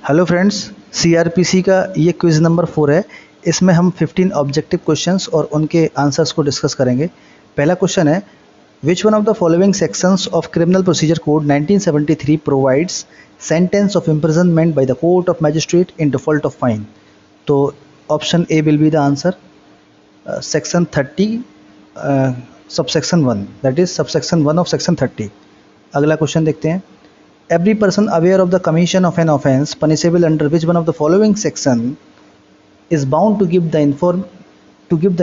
Hello friends, CrPC का ये quiz number 4 है। इसमें हम 15 ऑब्जेक्टिव क्वेश्चंस और उनके आंसर्स को डिस्कस करेंगे। पहला क्वेश्चन है, which one of the following sections of criminal procedure code 1973 provides sentence of imprisonment by the court of magistrate in default of fine. तो option A will be the answer, section 30 subsection 1, that is subsection 1 of section 30। अगला question देखते हैं। Every person aware of the commission of an offence punishable under which one of the following section is bound to give the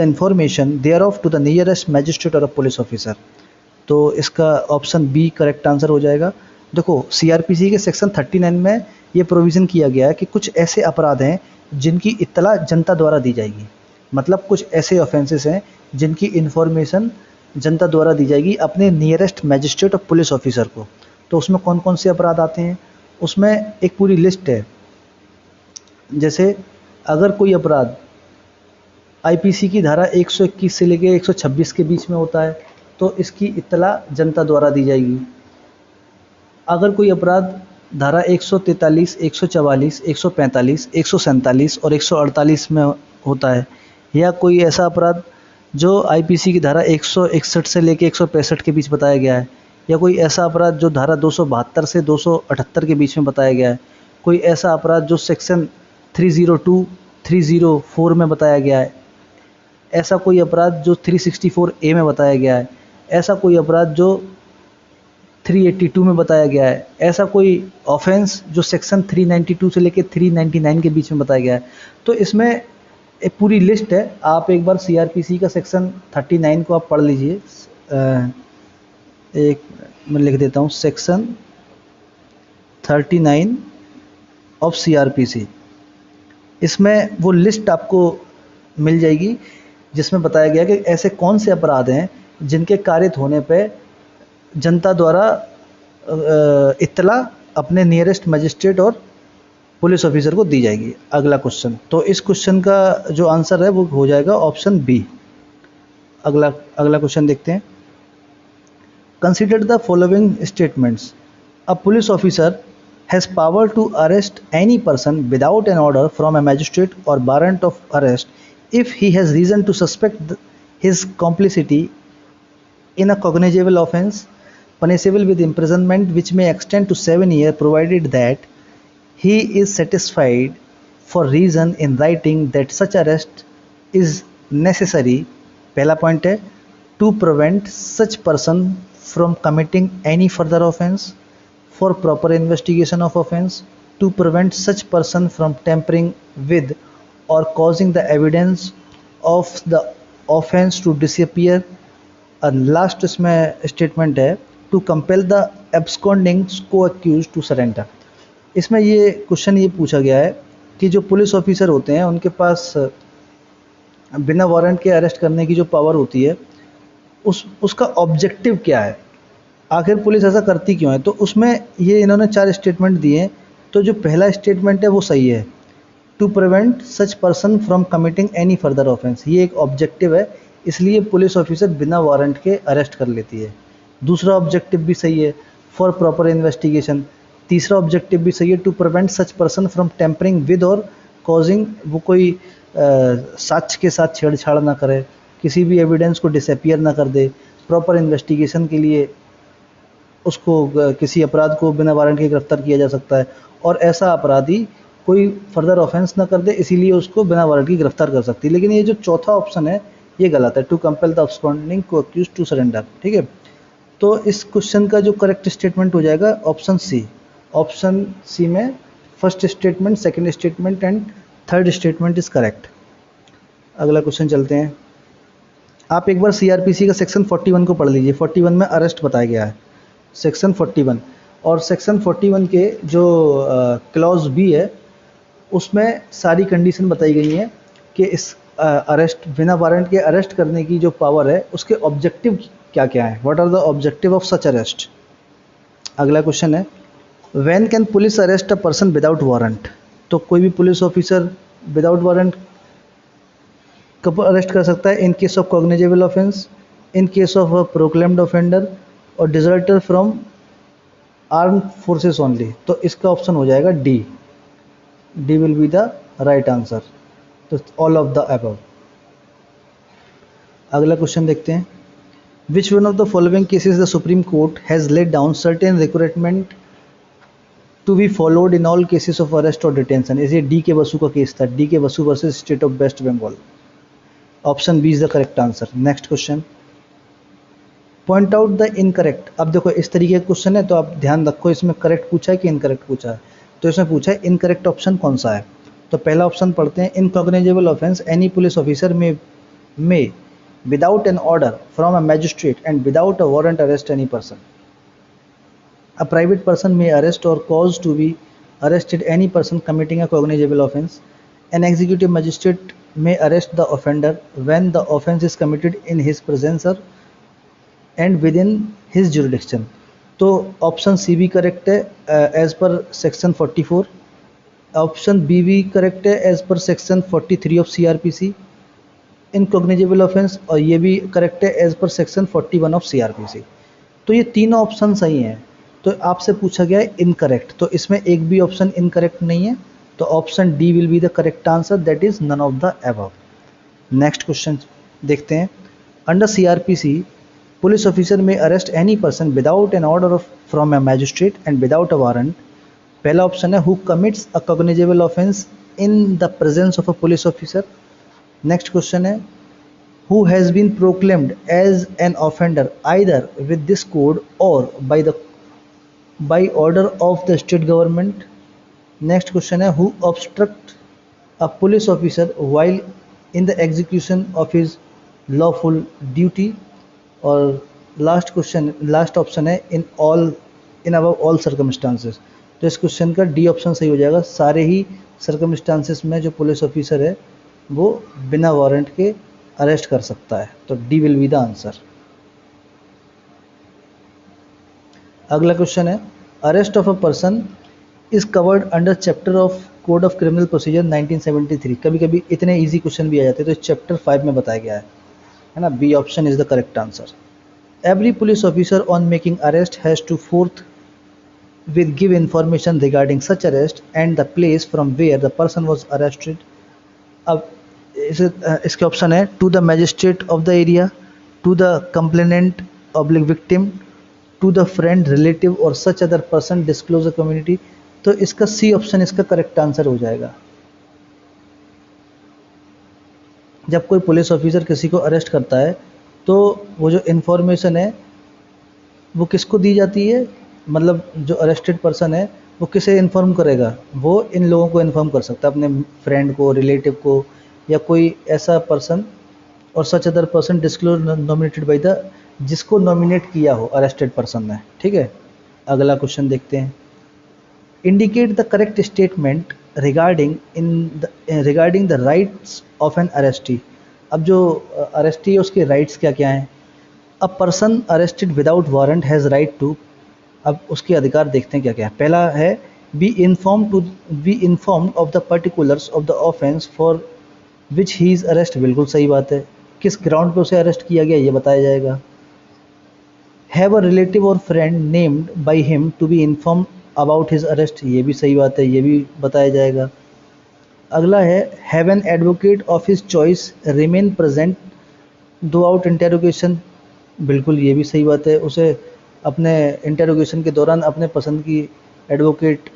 information thereof to the nearest magistrate or a police officer। तो इसका option B correct answer हो जाएगा। देखो, CrPC के section 39 में ये provision किया गया है कि कुछ ऐसे अपराध हैं जिनकी इत्तला जनता द्वारा दी जाएगी। मतलब कुछ ऐसे ऑफेंसेस हैं जिनकी इन्फॉर्मेशन जनता द्वारा दी जाएगी अपने नियरेस्ट मैजिस्ट्रेट और पुलिस ऑफिसर को। तो उसमें कौन कौन से अपराध आते हैं, उसमें एक पूरी लिस्ट है। जैसे अगर कोई अपराध आईपीसी की धारा 121 से लेकर 126 के बीच में होता है तो इसकी इत्तला जनता द्वारा दी जाएगी। अगर कोई अपराध धारा 143, 144, 145, 147 और 148 में होता है, या कोई ऐसा अपराध जो आईपीसी की धारा 161 से लेकर 165 के बीच बताया गया है, या कोई ऐसा अपराध जो धारा 272 से 278 के बीच में बताया गया है, कोई ऐसा अपराध जो सेक्शन 302, 304 में बताया गया है, ऐसा कोई अपराध जो 364A में बताया गया है, ऐसा कोई अपराध जो 382 में बताया गया है, ऐसा कोई ऑफेंस जो सेक्शन 392 से लेकर 399 के बीच में बताया गया है। तो इसमें एक पूरी लिस्ट है। आप एक बार सीआरपीसी का सेक्शन 39 को आप पढ़ लीजिए। एक मैं लिख देता हूँ, सेक्शन 39 ऑफ सीआरपीसी। इसमें वो लिस्ट आपको मिल जाएगी जिसमें बताया गया कि ऐसे कौन से अपराध हैं जिनके कारित होने पे जनता द्वारा इत्तला अपने नियरेस्ट मजिस्ट्रेट और पुलिस ऑफिसर को दी जाएगी। अगला क्वेश्चन, तो इस क्वेश्चन का जो आंसर है वो हो जाएगा ऑप्शन बी। अगला क्वेश्चन देखते हैं। Consider the following statements. A police officer has power to arrest any person without an order from a magistrate or warrant of arrest if he has reason to suspect his complicity in a cognizable offence punishable with imprisonment which may extend to 7 years provided that he is satisfied for reason in writing that such arrest is necessary। पहला point है, to prevent such person from committing any further offence, for proper investigation of offence, to prevent such person from tampering with or causing the evidence of the offence to disappear। and last इसमें statement है, to compel the absconding co-accused to surrender। इसमें ये question ये पूछा गया है कि जो पुलिस ऑफिसर होते हैं उनके पास बिना वारंट के अरेस्ट करने की जो पावर होती है उसका ऑब्जेक्टिव क्या है, आखिर पुलिस ऐसा करती क्यों है। तो उसमें ये इन्होंने 4 स्टेटमेंट दिए हैं। तो जो पहला स्टेटमेंट है वो सही है, to prevent such person from committing any further offence. ये एक ऑब्जेक्टिव है, इसलिए पुलिस ऑफिसर बिना वारंट के अरेस्ट कर लेती है। दूसरा ऑब्जेक्टिव भी सही है, फॉर प्रॉपर इन्वेस्टिगेशन। तीसरा ऑब्जेक्टिव भी सही है, to prevent such person from tampering with or causing, वो कोई साक्ष्य के साथ छेड़छाड़ ना करे, किसी भी एविडेंस को डिसअपियर ना कर दे, प्रॉपर इन्वेस्टिगेशन के लिए उसको किसी अपराध को बिना वारंट के गिरफ्तार किया जा सकता है, और ऐसा अपराधी कोई फर्दर ऑफेंस ना कर दे इसीलिए उसको बिना वारंट की गिरफ्तार कर सकती है। लेकिन ये जो चौथा ऑप्शन है ये गलत है, to compel the absconding co-accused to surrender. ठीक है, तो इस क्वेश्चन का जो करेक्ट स्टेटमेंट हो जाएगा ऑप्शन सी। ऑप्शन सी में first statement, second statement and third statement is correct. अगला क्वेश्चन चलते हैं। आप एक बार सीआरपीसी का सेक्शन 41 को पढ़ लीजिए। 41 में अरेस्ट बताया गया है, सेक्शन 41, और सेक्शन 41 के जो क्लॉज बी है उसमें सारी कंडीशन बताई गई हैं कि इस अरेस्ट बिना वारंट के अरेस्ट करने की जो पावर है उसके ऑब्जेक्टिव क्या क्या है, what are the objective of such arrest. अगला क्वेश्चन है, when can police arrest a person without warrant. तो कोई भी पुलिस ऑफिसर विदाउट वारंट कब अरेस्ट कर सकता है, in case of cognizable offence, in case of a proclaimed offender और deserter from armed forces only. तो इसका ऑप्शन हो जाएगा D. D will be the right answer. तो ऑल ऑफ द अबव। अगला क्वेश्चन देखते हैं, which one of the following cases the supreme court has laid down certain recruitment to be followed in all cases of arrest और detention. इसे D K Basu का केस था, D K Basu versus state of West Bengal. Option B is the correct answer. Next question, point out the incorrect. अब देखो इस तरीके का क्वेश्चन है तो आप ध्यान रखो, इसमें करेक्ट पूछा है कि इनकरेक्ट पूछा है। तो इसमें पूछा है इनकरेक्ट ऑप्शन कौन सा है। तो पहला ऑप्शन पढ़ते हैं, इनकॉग्निजेबल ऑफेंस एनी पुलिस ऑफिसर में without an order from a magistrate and without a warrant arrest any person. A private person may arrest or cause to be arrested any person committing a cognizable offence. An executive magistrate may arrest the offender when the offence is committed in his presence or and within his jurisdiction. तो option C भी correct है as per section 44, option B भी correct है as per section 43 of CRPC in cognizable offence, और ये भी correct है as per section 41 of CRPC। तो ये तीनों ऑप्शन सही हैं। तो आपसे पूछा गया है इनकरेक्ट, तो इसमें एक भी ऑप्शन इनकरेक्ट नहीं है, तो option D will be the correct answer, that is none of the above. Next question देखते हैं, under CRPC police officer may arrest any person without an order from a magistrate and without a warrant. पहला option है who commits a cognizable offence in the presence of a police officer. Next question है who has been proclaimed as an offender either with this code or by order of the state government. Next question है who obstruct a police officer while in the execution of his lawful duty, और last option है इन above all circumstances। तो इस question का D option सही हो जाएगा, सारे ही सर्कमस्टांसेस में जो पुलिस ऑफिसर है वो बिना वारंट के अरेस्ट कर सकता है, तो D will be the answer. अगला क्वेश्चन है, arrest of a person is covered under chapter of code of criminal procedure 1973। कभी कभी इतने इजी क्वेश्चन भी आ जाते हैं, तो चैप्टर 5 में बताया गया है ना। B option is the correct answer. Every police officer on making arrest has to forth with give information regarding such arrest and the place from where the person was arrested। अब इसके option है to the magistrate of the area, to the complainant oblique victim, to the friend relative और such other person disclose the community. तो इसका C option इसका correct answer हो जाएगा। जब कोई पुलिस ऑफिसर किसी को अरेस्ट करता है तो वो जो इन्फॉर्मेशन है वो किसको दी जाती है, मतलब जो अरेस्टेड पर्सन है वो किसे इन्फॉर्म करेगा, वो इन लोगों को इन्फॉर्म कर सकता है, अपने फ्रेंड को, रिलेटिव को, या कोई ऐसा पर्सन, और such other person disclose nominated by the, जिसको नॉमिनेट किया हो अरेस्टेड पर्सन ने। ठीक है, अगला क्वेश्चन देखते हैं, indicate the correct statement regarding the rights of an arrestee. अब जो अरेस्टी है उसके राइट्स क्या क्या हैं। A person arrested without warrant has right to, अब उसके अधिकार देखते हैं क्या क्या है। पहला है be informed of the particulars of the offence for which he is arrest, बिल्कुल सही बात है, किस ग्राउंड पे उसे अरेस्ट किया गया ये बताया जाएगा। Have a relative or friend named by him to be informed about his arrest, ये भी सही बात है, ये भी बताया जाएगा। अगला है have an advocate of his choice remain present through out interrogation, बिल्कुल ये भी सही बात है, उसे अपने इंटेरोगेशन के दौरान अपने पसंद की एडवोकेट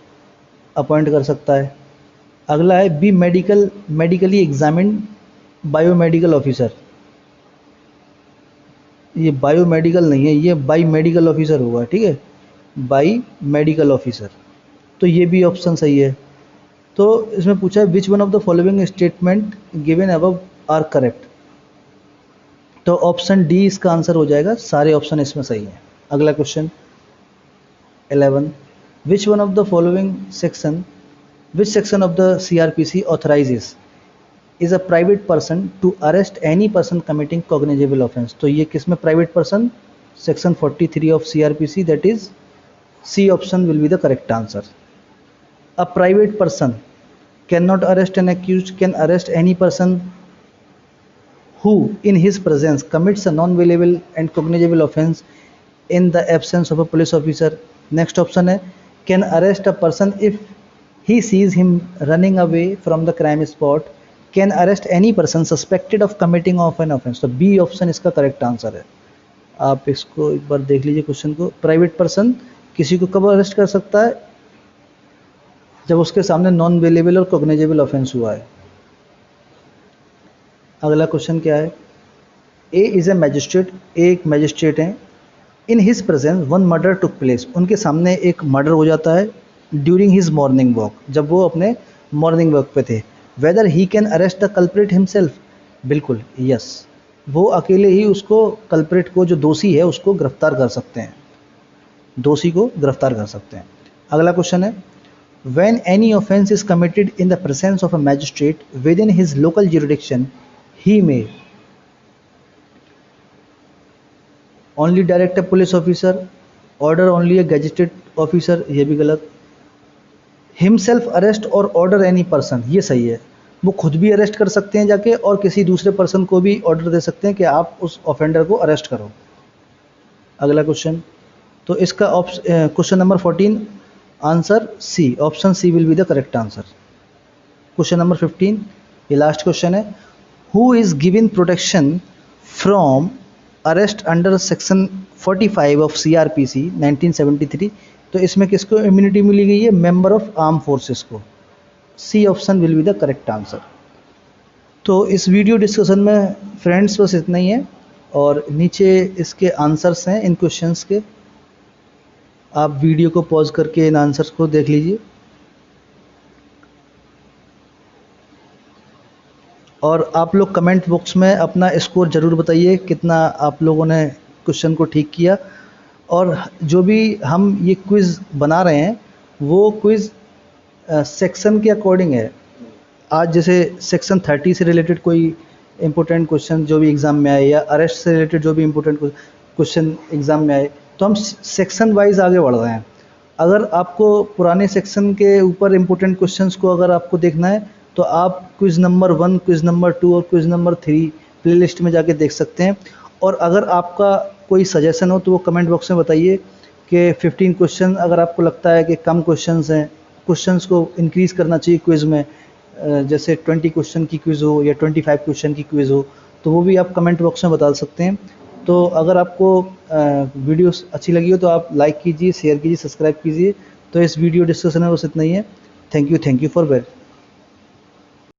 अपॉइंट कर सकता है। अगला है be medically examined biomedical officer, ये बायोमेडिकल नहीं है, ये बाई मेडिकल ऑफिसर होगा। ठीक है, बाई मेडिकल ऑफिसर, तो ये भी ऑप्शन सही है। तो इसमें पूछा है which one of the following statement given above are correct, तो ऑप्शन डी इसका आंसर हो जाएगा, सारे ऑप्शन इसमें सही हैं। अगला question 11, which one of the following section, which section of the CRPC authorizes is a private person to arrest any person committing cognizable offence. तो ये किस में private person, section 43 of CRPC, that is C option will be the correct answer. A private person can not arrest an accused, can arrest any person who in his presence commits a non-bailable and cognizable offence in the absence of a police officer। Next option है can arrest a person if he sees him running away from the crime spot can arrest any person suspected of committing of an offense। तो B option इसका correct answer है। आप इसको एक बार देख लीजिए question को। प्राइवेट पर्सन किसी को कब अरेस्ट कर सकता है? जब उसके सामने नॉन बेलेबल और कॉग्निजेबल ऑफेंस हुआ है। अगला क्वेश्चन क्या है? ए इज़ ए मैजिस्ट्रेट, एक मैजिस्ट्रेट हैं। In his presence one murder took place, उनके सामने एक मर्डर हो जाता है ड्यूरिंग हिज मॉर्निंग वॉक, जब वो अपने मॉर्निंग वॉक पे थे। Weather he can arrest the culprit himself, बिल्कुल यस, वो अकेले ही उसको कल्प्रिट को, जो दोषी है, उसको गिरफ्तार कर सकते हैं, दोषी को गिरफ्तार कर सकते हैं। अगला क्वेश्चन है when any offence is committed in the presence of a magistrate with in his local jurisdiction he may only direct a police officer, order only a gazetted officer, ये भी गलत। हिमसेल्फ अरेस्ट और order any person, ये सही है, वो खुद भी अरेस्ट कर सकते हैं जाके और किसी दूसरे पर्सन को भी ऑर्डर दे सकते हैं कि आप उस ऑफेंडर को अरेस्ट करो। अगला क्वेश्चन, तो इसका question number 14 answer C, option C will be the correct answer. Question number 15, ये लास्ट क्वेश्चन है। Who is given protection from arrest under section 45 of CRPC 1973, तो इसमें किसको इम्यूनिटी मिली गई है? मेंबर ऑफ आर्म फोर्सेस को। C option will be the correct answer. तो इस वीडियो डिस्कशन में फ्रेंड्स बस इतना ही है, और नीचे इसके आंसर्स हैं इन क्वेश्चंस के, आप वीडियो को पॉज करके इन आंसर्स को देख लीजिए। और आप लोग कमेंट बॉक्स में अपना स्कोर ज़रूर बताइए, कितना आप लोगों ने क्वेश्चन को ठीक किया। और जो भी हम ये क्विज़ बना रहे हैं वो क्विज़ सेक्शन के अकॉर्डिंग है। आज जैसे सेक्शन 30 से रिलेटेड कोई इम्पोर्टेंट क्वेश्चन जो भी एग्ज़ाम में आए, या अरेस्ट से रिलेटेड जो भी इम्पोर्टेंट क्वेश्चन एग्ज़ाम में आए, तो हम सेक्शन वाइज आगे बढ़ रहे हैं। अगर आपको पुराने सेक्शन के ऊपर इम्पोर्टेंट क्वेश्चंस को अगर आपको देखना है तो आप क्विज़ नंबर 1, क्विज़ नंबर 2 और क्विज़ नंबर 3 प्लेलिस्ट में जाके देख सकते हैं। और अगर आपका कोई सजेशन हो तो वो कमेंट बॉक्स में बताइए कि 15 क्वेश्चन अगर आपको लगता है कि कम क्वेश्चंस हैं, क्वेश्चंस को इंक्रीज़ करना चाहिए क्विज़ में, जैसे 20 क्वेश्चन की क्विज़ हो या 25 क्वेश्चन की क्विज़ हो, तो वो भी आप कमेंट बॉक्स में बता सकते हैं। तो अगर आपको वीडियो अच्छी लगी हो तो आप लाइक कीजिए, शेयर कीजिए, सब्सक्राइब कीजिए। तो इस वीडियो डिस्कशन में बस इतना ही है। Thank you for wait.